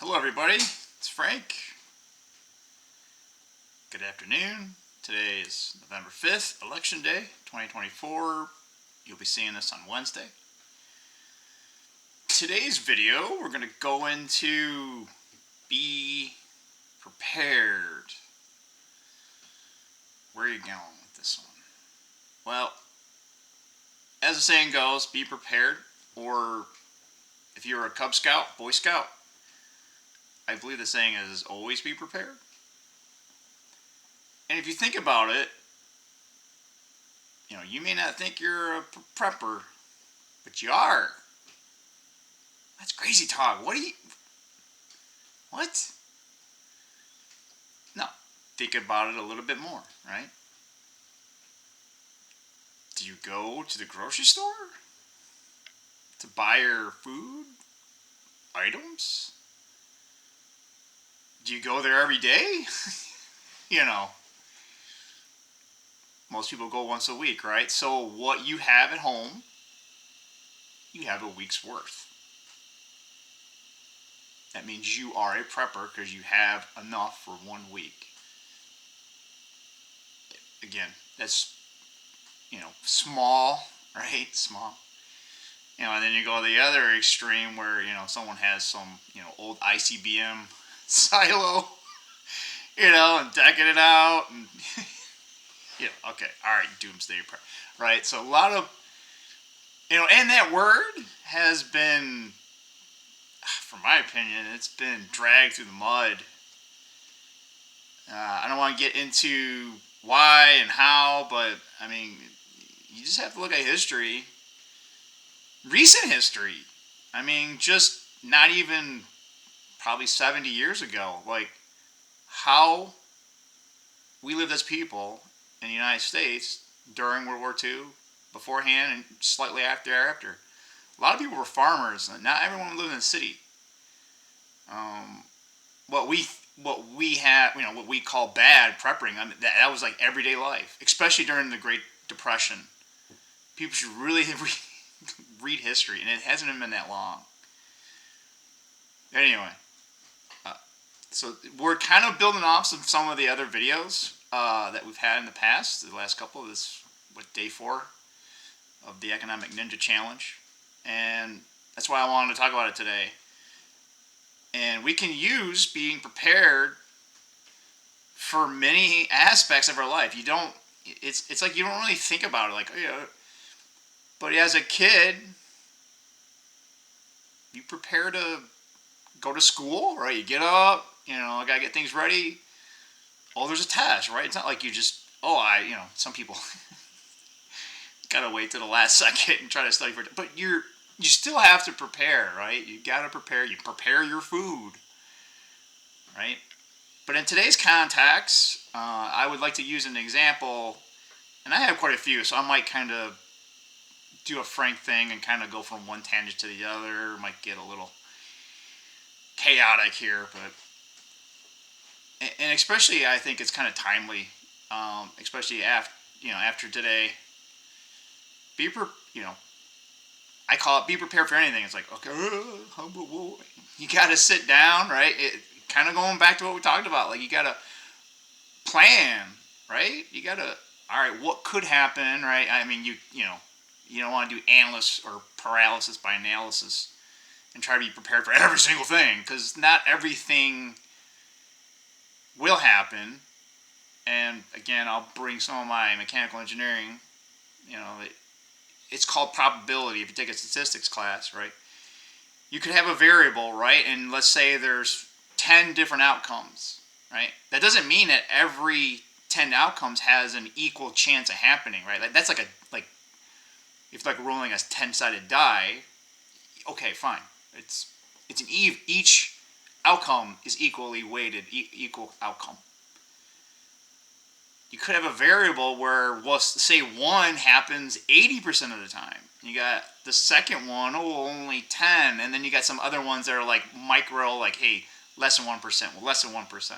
Hello everybody, it's Frank. Good afternoon. Today is November 5th, Election Day, 2024. You'll be seeing this on Wednesday. Today's video, we're going to go into be prepared. Where are you going with this one? Well, as the saying goes, be prepared, or if you're a Cub Scout, Boy Scout, I believe the saying is always be prepared. And if you think about it, you may not think you're a prepper, but you are. That's crazy talk. What? No. Think about it a little bit more, right? Do you go to the grocery store to buy your food items? Do you go there every day? you know, most people go once a week, right? So what you have at home, you have a week's worth. That means you are a prepper because you have enough for 1 week. Again, that's, small, right? Small. And then you go to the other extreme where, someone has some, old ICBM silo, and decking it out. And, okay. All right, doomsday prep, right? So a lot of, and that word has been, from my opinion, it's been dragged through the mud. I don't want to get into why and how, but, you just have to look at history. Recent history. Just not even probably 70 years ago. Like, how we lived as people in the United States during World War II, beforehand, and slightly after. A lot of people were farmers, and not everyone lived in the city. What we have, what we call bad prepping, that was like everyday life, especially during the Great Depression. People should really read history, and it hasn't even been that long. Anyway, so we're kind of building off some of the other videos that we've had in the past, the last couple of this, day 4 of the Economic Ninja Challenge, and that's why I wanted to talk about it today. And we can use being prepared for many aspects of our life. It's like you don't really think about it, like, but as a kid, you prepare to go to school, right? You get up, I gotta get things ready. Oh, there's a test, right? It's not like you just, some people gotta wait to the last second and try to study for it. But you still have to prepare, right? You gotta prepare. You prepare your food, right? But in today's context, I would like to use an example, and I have quite a few, so I might kind of do a Frank thing and kind of go from one tangent to the other. Might get a little chaotic here, but and especially I think it's kind of timely, especially after today. I call it be prepared for anything. It's like, okay, you got to sit down, right? It kind of going back to what we talked about. Like, you got to plan, right? You got to, all right, what could happen, right? You don't want to do analysis or paralysis by analysis and try to be prepared for every single thing, because not everything will happen. And again, I'll bring some of my mechanical engineering, it's called probability if you take a statistics class, right? You could have a variable, right? And let's say there's 10 different outcomes, right? That doesn't mean that every 10 outcomes has an equal chance of happening, right? Like, that's like if like rolling a 10-sided die, okay, fine. It's an each outcome is equally weighted, equal outcome. You could have a variable where, well, say 1 happens 80% of the time. You got the second one, only 10, and then you got some other ones that are like micro, like, hey, less than 1%, well, less than 1%.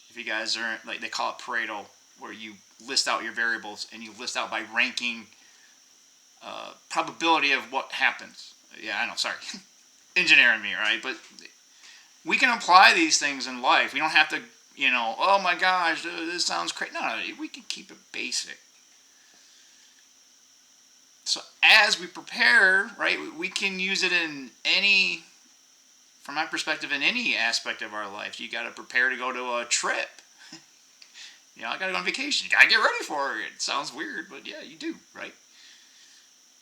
If you guys are, like, they call it Pareto, where you list out your variables and you list out by ranking probability of what happens. Yeah, I know, sorry. engineering me, right? But we can apply these things in life. We don't have to, oh my gosh, this sounds crazy. No, we can keep it basic. So as we prepare, right, we can use it in any, from my perspective, in any aspect of our life. You got to prepare to go to a trip. I got to go on vacation. You got to get ready for it. It sounds weird, but yeah, you do, right?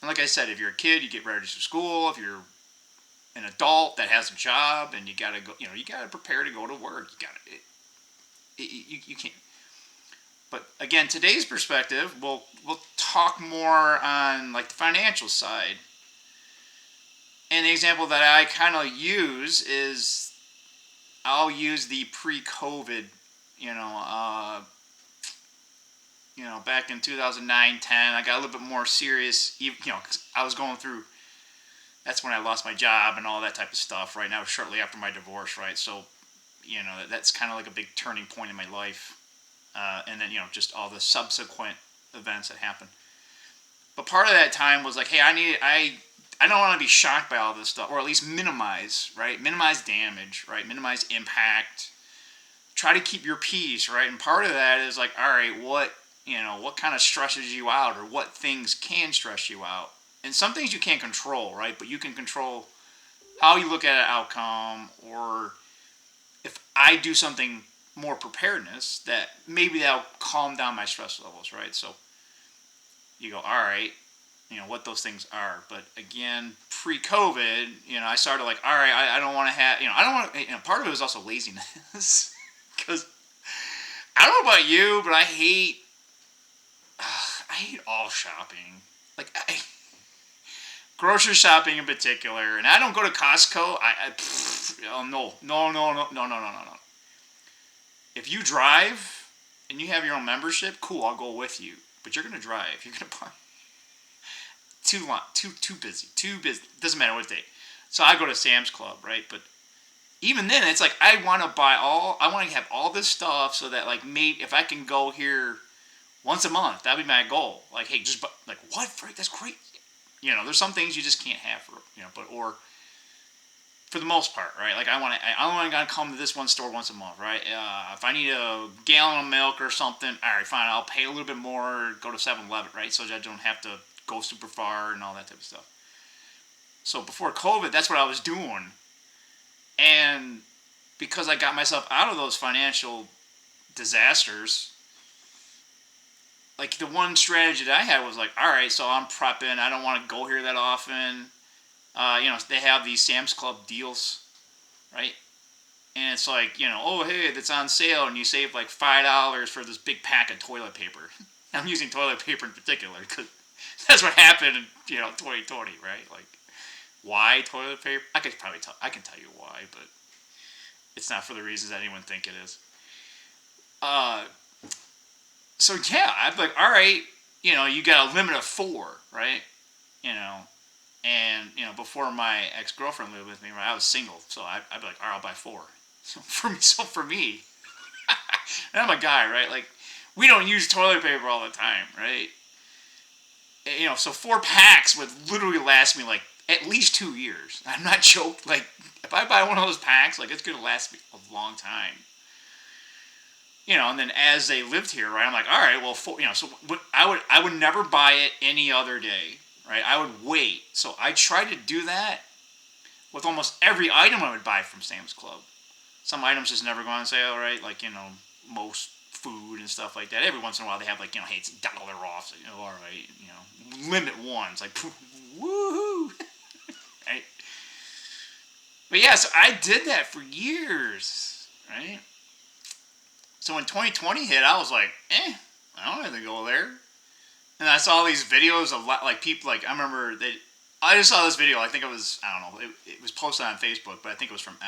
And like I said, if you're a kid, you get ready for school. If you're an adult that has a job and you got to go, you got to prepare to go to work. You got to, you can't. But again, today's perspective, we'll talk more on like the financial side. And the example that I kind of use is I'll use the pre-COVID, back in 2009, 10, I got a little bit more serious, because I was going through, that's when I lost my job and all that type of stuff, right? Now, shortly after my divorce, right? So, that's kind of like a big turning point in my life. And then, just all the subsequent events that happened. But part of that time was like, hey, I don't want to be shocked by all this stuff, or at least minimize, right? Minimize damage, right? Minimize impact. Try to keep your peace, right? And part of that is like, all right, what kind of stresses you out, or what things can stress you out? And some things you can't control, right? But you can control how you look at an outcome, or if I do something more preparedness, that maybe that'll calm down my stress levels, right? So you go, all right, what those things are. But again, pre-COVID, I started like, all right, I don't want to have, I don't want to, part of it was also laziness. Because I don't know about you, but I hate all shopping. Like, grocery shopping in particular. And I don't go to Costco. No. If you drive and you have your own membership, cool, I'll go with you. But you're going to drive. You're going to buy. Too busy. Doesn't matter what day. So I go to Sam's Club, right? But even then, it's like I want to have all this stuff so that like maybe if I can go here once a month, that'd be my goal. Like, hey, just like what? Freak, that's great. There's some things you just can't have or for the most part, right? Like I only gotta come to this one store once a month, right? If I need a gallon of milk or something, all right, fine, I'll pay a little bit more, go to 7-Eleven, right? So that I don't have to go super far and all that type of stuff. So before COVID, that's what I was doing. And because I got myself out of those financial disasters, like the one strategy that I had was like, all right, so I'm prepping. I don't want to go here that often. They have these Sam's Club deals, right? And it's like, oh, hey, that's on sale, and you save like $5 for this big pack of toilet paper. I'm using toilet paper in particular because that's what happened in 2020, right? Like, why toilet paper? I can tell you why, but it's not for the reasons that anyone think it is. So yeah, I'd be like, all right, you got a limit of 4, right? And before my ex-girlfriend lived with me, right, I was single, so I'd be like, all right, I'll buy 4. So for me, and I'm a guy, right? Like, we don't use toilet paper all the time, right? So 4 packs would literally last me like at least 2 years. I'm not joking. Like, if I buy one of those packs, like it's gonna last me a long time. And then as they lived here, right, I'm like, all right, well, so I would never buy it any other day, right? I would wait. So I tried to do that with almost every item I would buy from Sam's Club. Some items just never go on sale, right? Like, most food and stuff like that. Every once in a while they have like, hey, it's $1 off. So, all right, limit ones, like, woohoo, right? But yeah, so I did that for years, right? So when 2020 hit, I was like, I don't have to go there. And I saw these videos of like people, like I remember I just saw this video. I think it was, I don't know, it was posted on Facebook, but I think it was from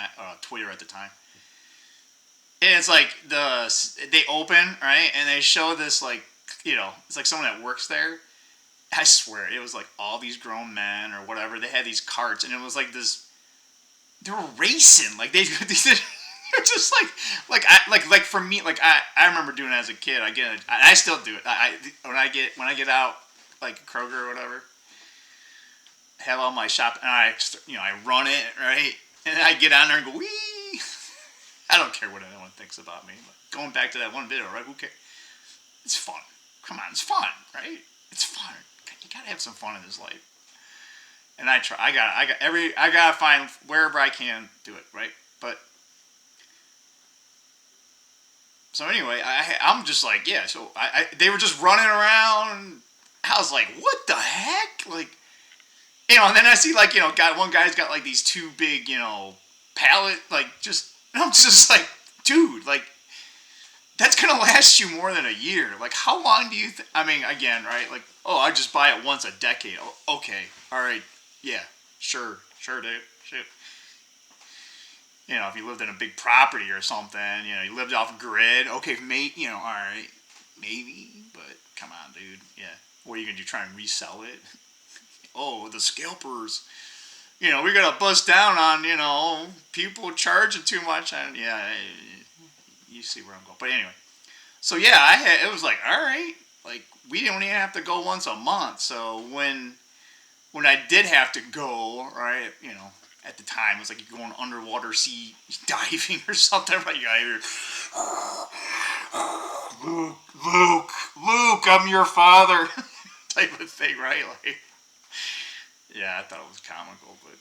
Twitter at the time. And it's like they open, right, and they show this like, it's like someone that works there. I swear, it was like all these grown men or whatever. They had these carts, and it was like this. They were racing, like they're just like for me, like I remember doing it as a kid. I still do it. When I get out like Kroger or whatever. have all my shop, and I run it, right? And I get on there and go, wee! I don't care what anyone thinks about me. But going back to that one video, right? Who cares? It's fun. Come on, it's fun, right? It's fun. You gotta have some fun in this life. And I try. I gotta find wherever I can do it, right? But so anyway, I'm just like, yeah. So they were just running around. I was like, what the heck? Like, and then I see like, one guy's got like these two big, pallet, like just. And I'm just like, dude, like, that's gonna last you more than a year. Like, how long do you? I mean, again, right? Like, oh, I just buy it once a decade. Oh, okay, all right, yeah, sure, dude, shit. If you lived in a big property or something, you lived off grid. Okay, all right, maybe, but come on, dude, yeah. What are you gonna do? Try and resell it? Oh, the scalpers. We gotta bust down on people charging too much, and yeah, you see where I'm going. But anyway. So yeah, it was like, all right, like we don't even have to go once a month. So when I did have to go, right, at the time it was like you're going underwater sea diving or something, right? You hear, Luke, I'm your father, type of thing, right? Like, yeah, I thought it was comical, but.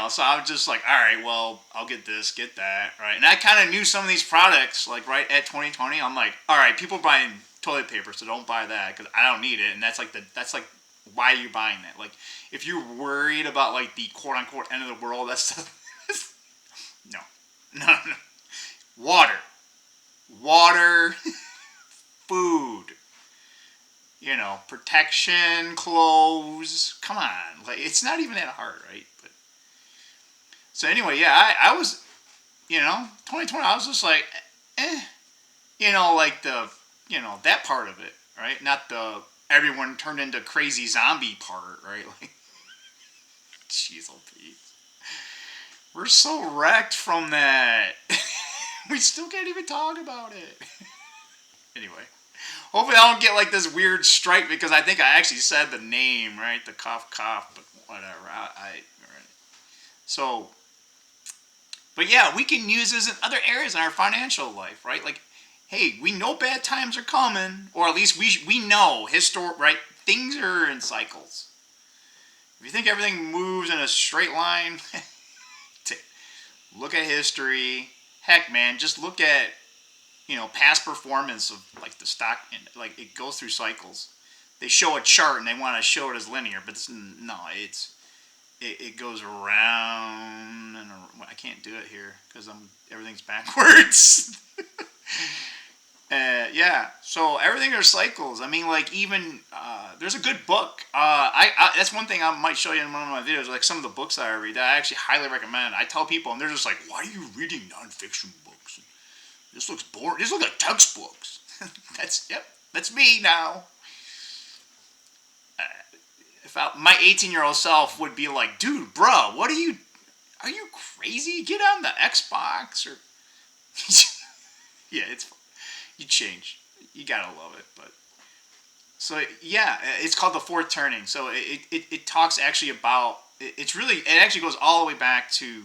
So I was just like, all right, well, I'll get this, get that, right? And I kind of knew some of these products, like right at 2020. I'm like, all right, people buying toilet paper, so don't buy that because I don't need it. And that's like why are you buying that? Like, if you're worried about like the quote unquote end of the world, that's no, no. Water, food, protection, clothes. Come on, like it's not even that hard, right? But. So anyway, yeah, I was, 2020, I was just like, like that part of it, right? Not the everyone turned into crazy zombie part, right? Like, jeez, oh Pete. We're so wrecked from that. We still can't even talk about it. Anyway, hopefully I don't get like this weird strike because I think I actually said the name, right? The cough, but whatever. Right. So. But yeah, we can use this in other areas in our financial life, right? Like, hey, we know bad times are coming, or at least we know right? Things are in cycles. If you think everything moves in a straight line, look at history. Heck, man, just look at past performance of like the stock, like it goes through cycles. They show a chart and they want to show it as linear, but it goes around and around. I can't do it here because everything's backwards. Yeah, so everything are cycles. I mean, like even there's a good book. That's one thing I might show you in one of my videos. Like some of the books that I read, that I actually highly recommend. I tell people, and they're just like, "Why are you reading nonfiction books? This looks boring. These look like textbooks." That's me now. My 18-year-old self would be like, dude, bro, are you crazy? Get on the Xbox or yeah, you change. You gotta love it, but so yeah, it's called The Fourth Turning. So it talks actually about it actually goes all the way back to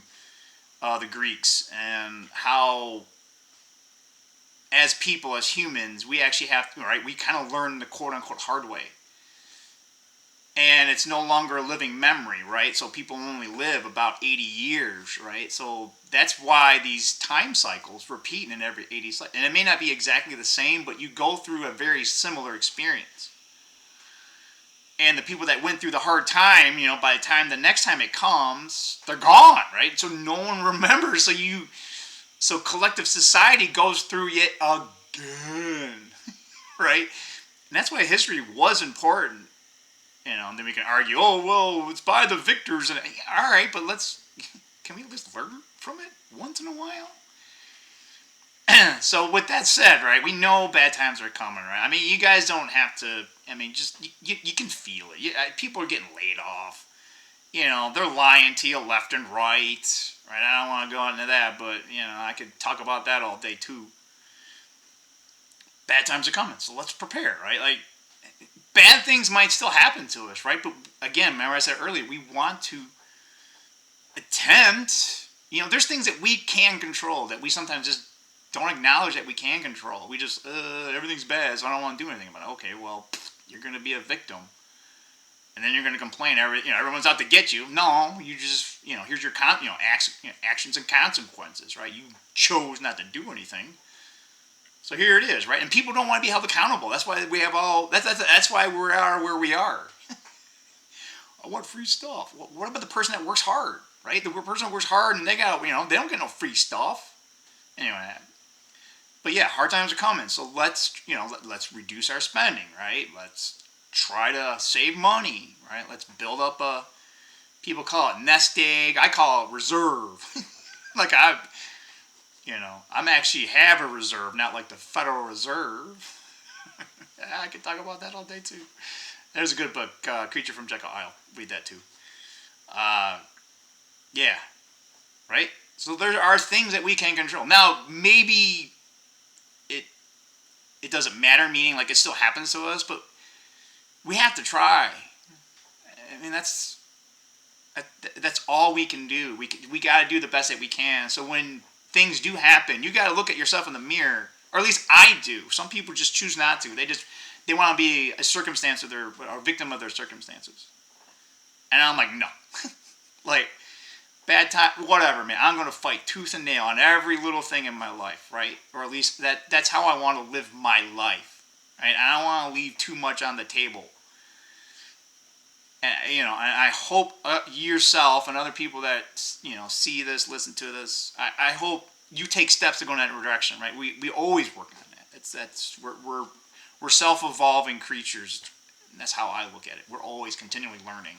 the Greeks and how as people, as humans, we actually have to, right? We kind of learn the quote unquote hard way. And it's no longer a living memory, right? So people only live about 80 years, right? So that's why these time cycles repeat in every 80 cycles. And it may not be exactly the same, but you go through a very similar experience. And the people that went through the hard time, by the time the next time it comes, they're gone, right? So no one remembers. So collective society goes through it again, right? And that's why history was important. And then we can argue, oh, well, it's by the victors. And all right, but can we at least learn from it once in a while? So with that said, right, we know bad times are coming, right? I mean, you guys don't have to, just, you can feel it. People are getting laid off. They're lying to you left and right, right? I don't want to go into that, but, I could talk about that all day too. Bad times are coming, so let's prepare, right? Like, bad things might still happen to us, right? But again, remember I said earlier, we want to attempt, there's things that we can control that we sometimes just don't acknowledge that we can control. We just, everything's bad, so I don't want to do anything about it. Okay, well, you're going to be a victim. And then you're going to complain, everyone's out to get you. No, you just, here's your, actions and consequences, right? You chose not to do anything. So here it is, right? And people don't want to be held accountable. That's why we have that's why we are where we are. I want free stuff. What about the person that works hard, right? The person that works hard and they got, they don't get no free stuff. Anyway, but yeah, hard times are coming. So let's reduce our spending, right? Let's try to save money, right? Let's build up people call it nest egg. I call it reserve. Like I'm actually have a reserve, not like the Federal Reserve. I could talk about that all day too. There's a good book, Creature from Jekyll Isle. Read that too. Yeah, right? So there are things that we can control. Now, maybe it doesn't matter, meaning like it still happens to us, but we have to try. I mean, that's all we can do. We got to do the best that we can. So when things do happen, you got to look at yourself in the mirror, or at least I do. Some people just choose not to. They want to be a circumstance of a victim of their circumstances. And I'm like, no. Like, bad time, whatever, man. I'm going to fight tooth and nail on every little thing in my life, right? Or at least that's how I want to live my life, right? I don't want to leave too much on the table. And, and I hope yourself and other people that, see this, listen to this, I hope you take steps to go in that direction, right? We always work on that. We're self-evolving creatures. And that's how I look at it. We're always continually learning.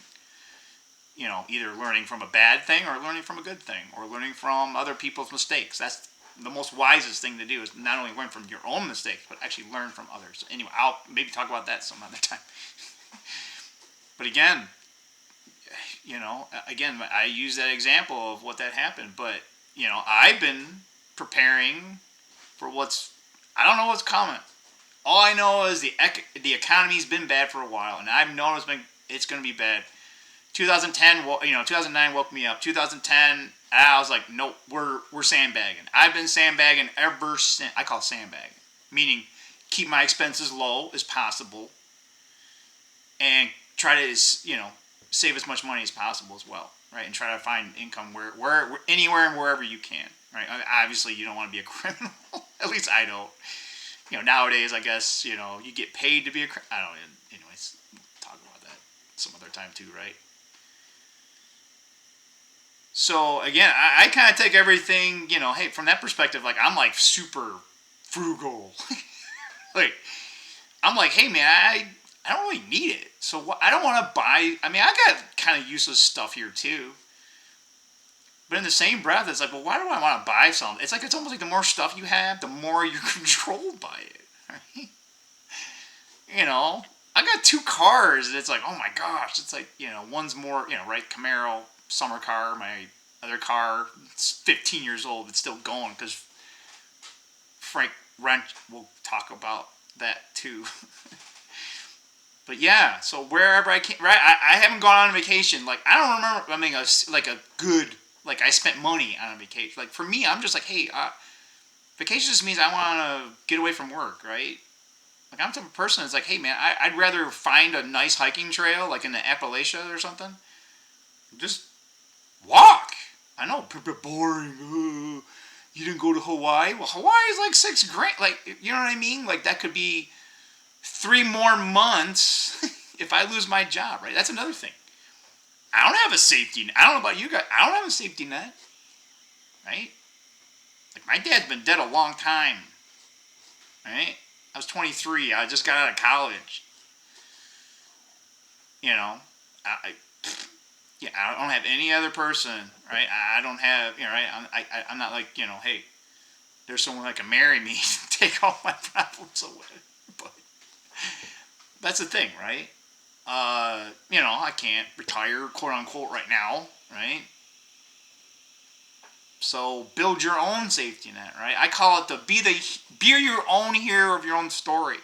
Either learning from a bad thing or learning from a good thing, or learning from other people's mistakes. That's the most wisest thing to do, is not only learn from your own mistakes, but actually learn from others. So anyway, I'll maybe talk about that some other time. But again, I use that example of what that happened. But, I've been preparing for I don't know what's coming. All I know is the economy's been bad for a while, and I've noticed it's going to be bad. 2009 woke me up. 2010, I was like, nope, we're sandbagging. I've been sandbagging ever since. I call it sandbagging, meaning keep my expenses low as possible, and try to save as much money as possible as well, right? And try to find income where anywhere and wherever you can, right? Obviously, you don't want to be a criminal. At least I don't. Nowadays, I guess you get paid to be a criminal. I don't. Anyways, we'll talk about that some other time too, right? So again, I kind of take everything, hey, from that perspective, like I'm like super frugal. Like I'm like, hey man, I don't really need it. So I don't want to buy. I mean, I got kind of useless stuff here too. But in the same breath, it's like, well, why do I want to buy something? It's like it's almost like the more stuff you have, the more you're controlled by it. Right? I got 2 cars, and it's like, oh my gosh, it's like one's more, right, Camaro summer car. My other car, it's 15 years old. It's still going because Frank Wrench will talk about that too. But yeah, so wherever I can, right? I haven't gone on a vacation. Like I don't remember. I mean, I spent money on a vacation. Like for me, I'm just like, hey, vacation just means I want to get away from work, right? Like I'm the type of person that's like, hey man, I'd rather find a nice hiking trail, like in the Appalachia or something. Just walk. I know, boring. You didn't go to Hawaii? Well, Hawaii is like $6,000. Like, you know what I mean? Like that could be 3 more months if I lose my job, right? That's another thing. I don't have a safety net. I don't know about you guys. I don't have a safety net, right? Like my dad's been dead a long time, right? I was 23. I just got out of college. I don't have any other person, right? I don't have, right? I'm not like, hey, there's someone that can marry me and take all my problems away. But that's the thing, right? I can't retire, quote unquote, right now, right? So build your own safety net, right? I call it be your own hero of your own story.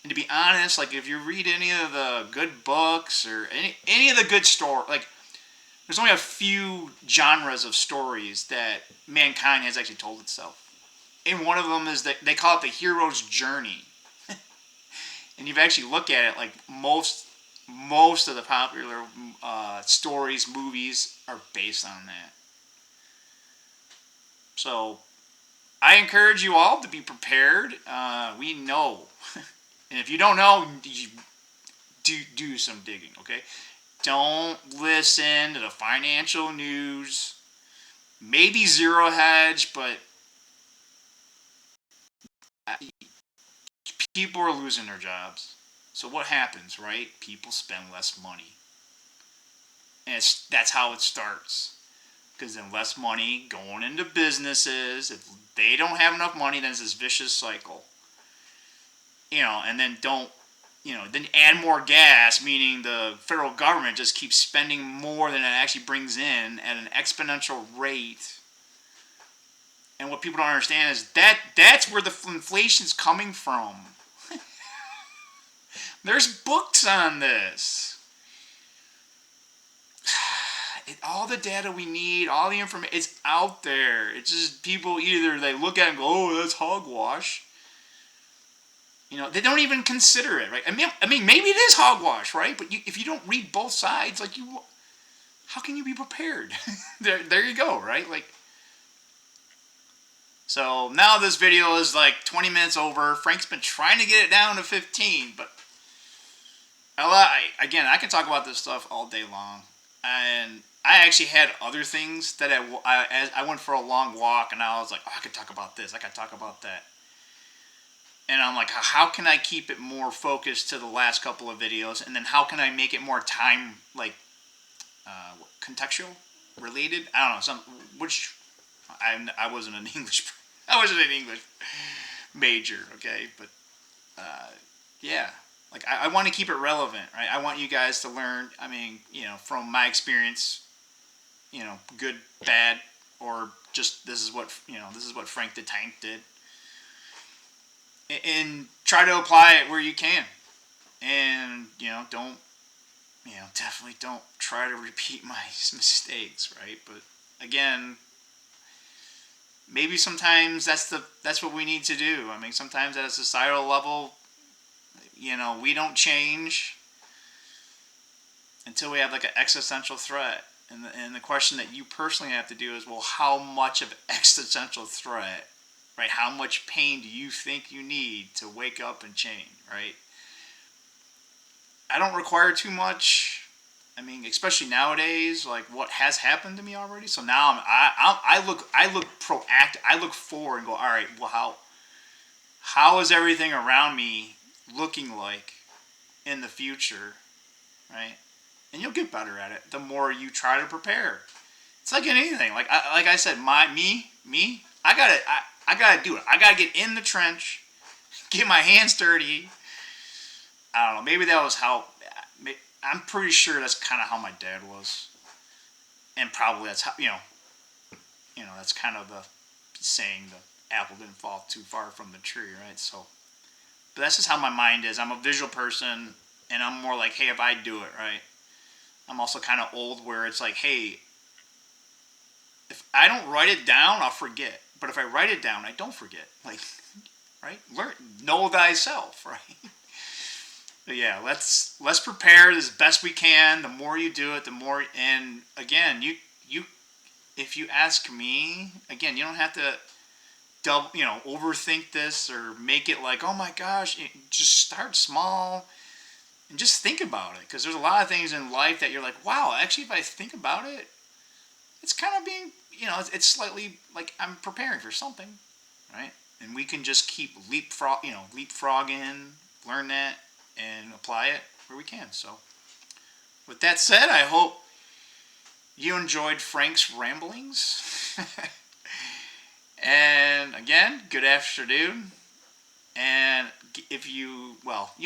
And to be honest, like if you read any of the good books or any of the good story, like there's only a few genres of stories that mankind has actually told itself. And one of them is that they call it the hero's journey. And you've actually looked at it, like most of the popular stories, movies are based on that. So I encourage you all to be prepared. We know, and if you don't know, you do some digging. Okay, don't listen to the financial news. Maybe Zero Hedge, but people are losing their jobs. So what happens, right? People spend less money, and that's how it starts. Because then less money going into businesses. If they don't have enough money, then it's this vicious cycle. And then then add more gas, meaning the federal government just keeps spending more than it actually brings in at an exponential rate. And what people don't understand is that's where the inflation's coming from. There's books on this. All the data we need, all the information, it's out there. It's just people either they look at it and go, "Oh, that's hogwash." They don't even consider it, right? I mean, maybe it is hogwash, right? But if you don't read both sides, like how can you be prepared? there you go, right? Like, so now this video is like 20 minutes over. Frank's been trying to get it down to 15, but I can talk about this stuff all day long. And I actually had other things that I went for a long walk, and I was like, oh, I could talk about this, I could talk about that. And I'm like, how can I keep it more focused to the last couple of videos? And then how can I make it more time, like, contextual, related? I don't know, I wasn't an English, I wasn't an English major, okay? But, yeah. Like, I want to keep it relevant, right? I want you guys to learn, I mean, from my experience, good, bad, or just this is what Frank the Tank did. And try to apply it where you can. And, definitely don't try to repeat my mistakes, right? But again, maybe sometimes that's what we need to do. I mean, sometimes at a societal level, we don't change until we have like an existential threat. And the question that you personally have to do is, well, how much of existential threat, right? How much pain do you think you need to wake up and change, right? I don't require too much. I mean, especially nowadays, like what has happened to me already. So now I look proactive. I look forward and go, all right, well, how is everything around me looking like in the future, right? And you'll get better at it the more you try to prepare. It's like anything. Like I said, I gotta do it. I gotta get in the trench, get my hands dirty. I don't know. Maybe that was how. I'm pretty sure that's kind of how my dad was, and probably that's how that's kind of the saying, the apple didn't fall too far from the tree, right? So, but that's just how my mind is. I'm a visual person, and I'm more like, hey, if I do it right. I'm also kind of old where it's like, hey, if I don't write it down, I'll forget. But if I write it down, I don't forget. Like, right? Know thyself, right? But yeah, let's prepare as best we can. The more you do it, the more. And again, you if you ask me, again, you don't have to overthink this or make it like, oh my gosh. Just start small and just think about it, because there's a lot of things in life that you're like, wow, actually, if I think about it, it's kind of being, it's slightly like I'm preparing for something, right? And we can just keep leapfrogging, learn that, and apply it where we can. So, with that said, I hope you enjoyed Frank's ramblings. And again, good afternoon. And you'll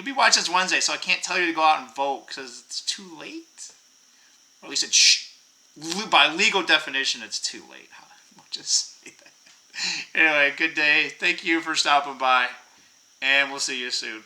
be watching this Wednesday, so I can't tell you to go out and vote because it's too late. Or at least by legal definition, it's too late. We'll just say that. Anyway, good day. Thank you for stopping by, and we'll see you soon.